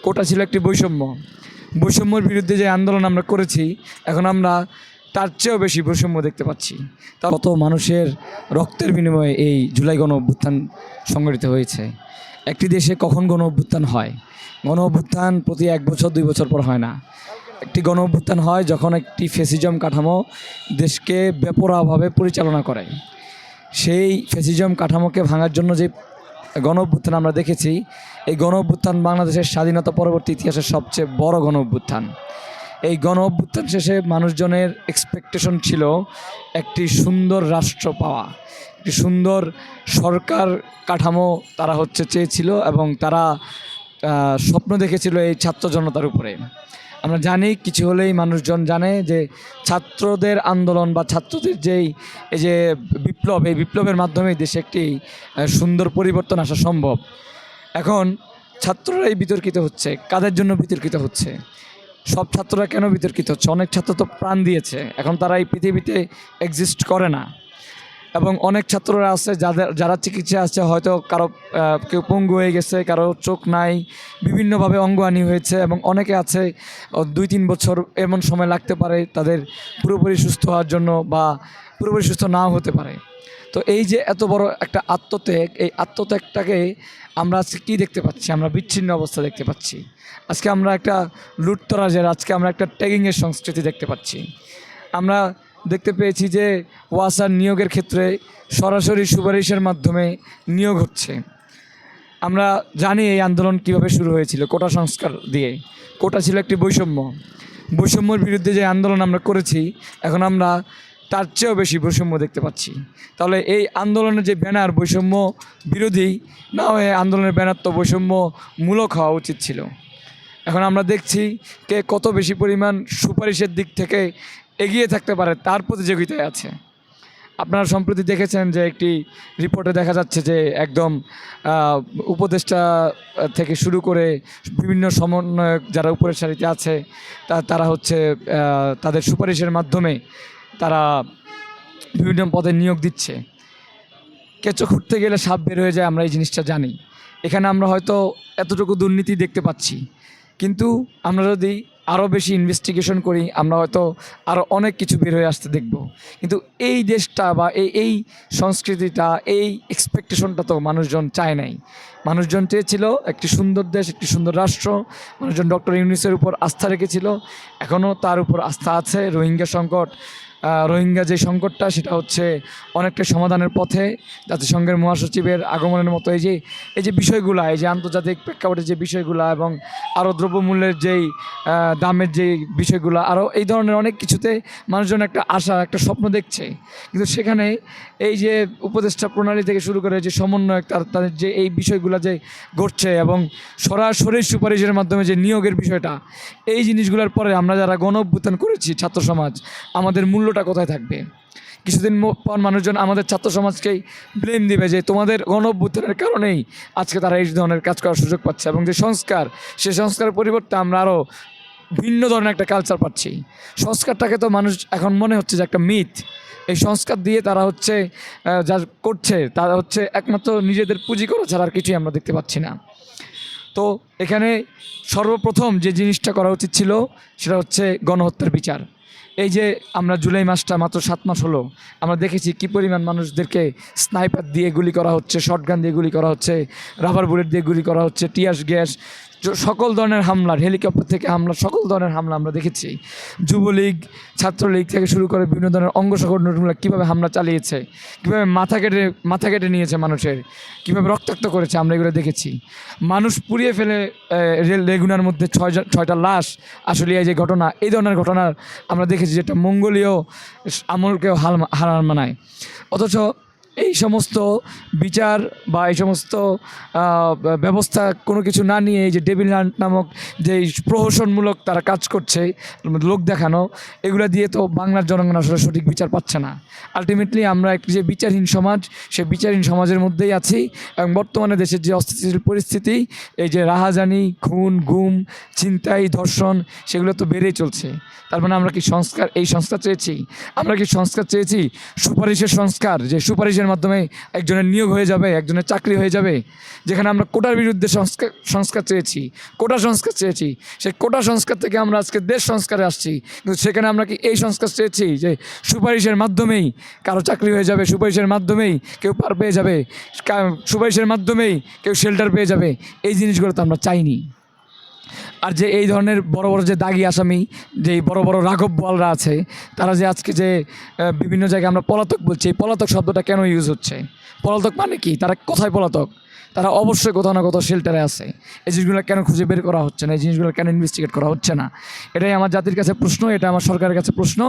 কোটা ছিল একটি বৈষম্যের বিরুদ্ধে যে আন্দোলন আমরা করেছি, এখন আমরা তার চেয়েও বেশি বৈষম্য দেখতে পাচ্ছি। কত মানুষের রক্তের বিনিময়ে এই জুলাই গণ অভ্যুত্থান সংগঠিত হয়েছে। একটি দেশে কখন গণ অভ্যুত্থান হয়? গণ অভ্যুত্থান প্রতি 1 বছর 2 বছর পর হয় না। একটি গণ অভ্যুত্থান হয় যখন একটি ফ্যাসিজম কাঠামো দেশকে বেপরোয়াভাবে পরিচালনা করে। সেই ফ্যাসিজম কাঠামোকে ভাঙার জন্য যে গণ অভ্যুত্থান আমরা দেখেছি, এই গণ অভ্যুত্থান বাংলাদেশের স্বাধীনতা পরবর্তী ইতিহাসের সবচেয়ে বড় গণ অভ্যুত্থান। এই গণ অভ্যুত্থান শেষে মানুষজনের এক্সপেকটেশন ছিল একটি সুন্দর রাষ্ট্র পাওয়া, একটি সুন্দর সরকার কাঠামো তারা চেয়েছিল, এবং তারা স্বপ্ন দেখেছিল এই ছাত্র জনতার উপরে। আমরা জানি কিছু হলেই মানুষজন জানে যে ছাত্রদের আন্দোলন বা ছাত্রদের এই যে বিপ্লব, এই বিপ্লবের মাধ্যমে দেশে একটি সুন্দর পরিবর্তন আসা সম্ভব। এখন ছাত্ররাই বিতর্কিত হচ্ছে। কাদের জন্য বিতর্কিত হচ্ছে? সব ছাত্ররা কেন বিতর্কিত হচ্ছে? অনেক ছাত্র তো প্রাণ দিয়েছে, এখন তারা এই পৃথিবীতে এক্সিস্ট করে না। এবং অনেক ছাত্ররা আছে যারা চিকিৎসা আছে, হয়তো কারো কেউ পঙ্গু হয়ে গেছে, কারো চোখ নাই, বিভিন্নভাবে অঙ্গহানি হয়েছে, এবং অনেকে আছে 2-3 বছর এমন সময় লাগতে পারে তাদের পুরোপুরি সুস্থ হওয়ার জন্য, বা পুরোপুরি সুস্থ নাও হতে পারে। তো এই যে এত বড় একটা আত্মত্যাগ, এই আত্মত্যাগটাকে আমরা আজকে কী দেখতে পাচ্ছি? আমরা বিচ্ছিন্ন অবস্থা দেখতে পাচ্ছি। আজকে আমরা একটা লুটতরাজের, আজকে আমরা একটা ট্যাগিংয়ের সংস্কৃতি দেখতে পাচ্ছি। আমরা দেখতে পেয়েছি যে ওয়াসার নিয়োগের ক্ষেত্রে সরাসরি সুপারিশের মাধ্যমে নিয়োগ হচ্ছে। আমরা জানি এই আন্দোলন কিভাবে শুরু হয়েছিল, কোটা সংস্কার দিয়ে। কোটা ছিল একটি বৈষম্যের বিরুদ্ধে যে আন্দোলন আমরা করেছি, এখন আমরা তার চেয়েও বেশি বৈষম্য দেখতে পাচ্ছি। তাহলে এই আন্দোলনের যে ব্যানার বৈষম্য বিরোধী না হয়ে আন্দোলনের ব্যানার তো বৈষম্যমূলক হওয়া উচিত ছিল। এখন আমরা দেখছি কে কত বেশি পরিমাণ সুপারিশের দিক থেকে এগিয়ে থাকতে পারে তার প্রতিযোগিতায় আছে। আপনারা সম্প্রতি দেখেছেন যে একটি রিপোর্টে দেখা যাচ্ছে যে একদম উপদেষ্টা থেকে শুরু করে বিভিন্ন সমন্বয়ক যারা উপরের সারিতে আছে তারা তাদের সুপারিশের মাধ্যমে তারা বিভিন্ন পদে নিয়োগ দিচ্ছে। কেঁচো খুঁড়তে গেলে সাপ বের হয়ে যায়, আমরা এই জিনিসটা জানি। এখানে আমরা হয়তো এতটুকু দুর্নীতি দেখতে পাচ্ছি, কিন্তু আমরা যদি আরও বেশি ইনভেস্টিগেশন করি, আমরা হয়তো আরও অনেক কিছু বের হয়ে আসতে দেখব। কিন্তু এই দেশটা বা এই সংস্কৃতিটা, এই এক্সপেকটেশনটা তো মানুষজন চায় নাই। মানুষজন চেয়েছিল একটি সুন্দর দেশ, একটি সুন্দর রাষ্ট্র। মানুষজন ডক্টর ইউনূসের উপর আস্থা রেখেছিল, এখনও তার উপর আস্থা আছে। রোহিঙ্গা যে সংকটটা, সেটা অনেকটা সমাধানের পথে। জাতিসংঘের মহাসচিবের আগমনের মতো এই যে বিষয়গুলো, এই যে আন্তর্জাতিক প্রেক্ষাপটের যে বিষয়গুলো, এবং আরও দ্রব্যমূল্যের যেই দামের যে বিষয়গুলো, আরও এই ধরনের অনেক কিছুতে মানুষজন একটা আশা, একটা স্বপ্ন দেখছে। কিন্তু সেখানে এই যে উপদেষ্টা প্রণালী থেকে শুরু করে যে সমন্বয়ক, তাদের যে এই বিষয়গুলো যে ঘটছে, এবং সরাসরি সুপারিশের মাধ্যমে যে নিয়োগের বিষয়টা, এই জিনিসগুলোর পরে আমরা যারা গণ অভ্যুত্থান করেছি ছাত্র সমাজ, আমাদের মূল্যটা কোথায় থাকবে? কিছুদিন পর মানুষজন আমাদের ছাত্র সমাজকেই ব্লেম দিবে যে তোমাদের গণ অভ্যুত্থানের কারণেই আজকে তারা এই ধরনের কাজ করার সুযোগ পাচ্ছে, এবং যে সংস্কার, সেই সংস্কারের পরিবর্তে আমরা আরও ভিন্ন ধরনের একটা কালচার পাচ্ছি। সংস্কারটাকে তো মানুষ এখন মনে হচ্ছে যে একটা মিথ। এই সংস্কার দিয়ে তারা যা করছে, তারা একমাত্র নিজেদের পুঁজি করা ছাড়া আর কিছুই আমরা দেখতে পাচ্ছি না। তো এখানে সর্বপ্রথম যে জিনিসটা করা উচিত ছিল, সেটা গণহত্যার বিচার। এই যে আমরা জুলাই মাসটা মাত্র 7 মাস হলো, আমরা দেখেছি কী পরিমাণ মানুষদেরকে স্নাইপার দিয়ে গুলি করা হচ্ছে, শটগান দিয়ে গুলি করা হচ্ছে, রাবার বুলেট দিয়ে গুলি করা হচ্ছে, টিয়ার গ্যাস, সকল ধরনের হামলা, হেলিকপ্টার থেকে হামলা, সকল ধরনের হামলা আমরা দেখেছি। যুবলীগ, ছাত্রলীগ থেকে শুরু করে বিভিন্ন ধরনের অঙ্গ সংগঠনগুলো কীভাবে হামলা চালিয়েছে, কীভাবে মাথা কেটে নিয়েছে মানুষের, কীভাবে রক্তাক্ত করেছে, আমরা এগুলো দেখেছি। মানুষ পুড়িয়ে ফেলে লেগুনার মধ্যে 6টা লাশ। আসলে এই যে ঘটনা, এই ধরনের ঘটনার আমরা দেখেছি, যেটা মঙ্গোলীয় আমলকেও হার মানায়। অথচ এই সমস্ত বিচার বা এই সমস্ত ব্যবস্থা কোনো কিছু না নিয়ে, এই যে ডেভিল হান্ট নামক যে প্রহসনমূলক তারা কাজ করছে, লোক দেখানো, এগুলো দিয়ে তো বাংলার জনগণ আসলে সঠিক বিচার পাচ্ছে না। আলটিমেটলি আমরা একটি যে বিচারহীন সমাজ, সেই বিচারহীন সমাজের মধ্যেই আছি। এবং বর্তমানে দেশের যে অস্থিতিশীল পরিস্থিতি, এই যে রাহাজানি, খুন, গুম, ছিনতাই, ধর্ষণ, সেগুলো তো বেড়েই চলছে। তার মানে আমরা কি এই সংস্কার চেয়েছি? আমরা কি সংস্কার চেয়েছি? সুপারিশের সংস্কার, যে সুপারিশের সুপারিশের মাধ্যমে একজনের নিয়োগ হয়ে যাবে, একজনের চাকরি হয়ে যাবে। যেখানে আমরা কোটার বিরুদ্ধে সংস্কার চেয়েছি, কোটা সংস্কার চেয়েছি, সেই কোটা সংস্কার থেকে আমরা আজকে দেশ সংস্কারে আসছি, কিন্তু সেখানে আমরা কি এই সংস্কার চেয়েছি যে সুপারিশের মাধ্যমেই কারো চাকরি হয়ে যাবে, সুপারিশের মাধ্যমেই কেউ পার পেয়ে যাবে, সুপারিশের মাধ্যমেই কেউ শেল্টার পেয়ে যাবে? এই জিনিসগুলো তো আমরা চাইনি। আর যে এই ধরনের বড় বড় যে দাগি আসামি, যে বড় বড় রাঘব বোয়ালরা আছে, তারা যে আজকে যে বিভিন্ন জায়গায় আমরা পলাতক বলছি, এই পলাতক শব্দটা কেন ইউজ হচ্ছে? পলাতক মানে কি? তারা কোথায় পলাতক? তারা অবশ্যই কোথাও না কোথাও শেল্টারে আছে। এই জিনিসগুলো কেন খুঁজে বের করা হচ্ছে না? এই জিনিসগুলো কেন ইনভেস্টিগেট করা হচ্ছে না? এটাই আমার জাতির কাছে প্রশ্ন, এটা আমার সরকারের কাছে প্রশ্ন।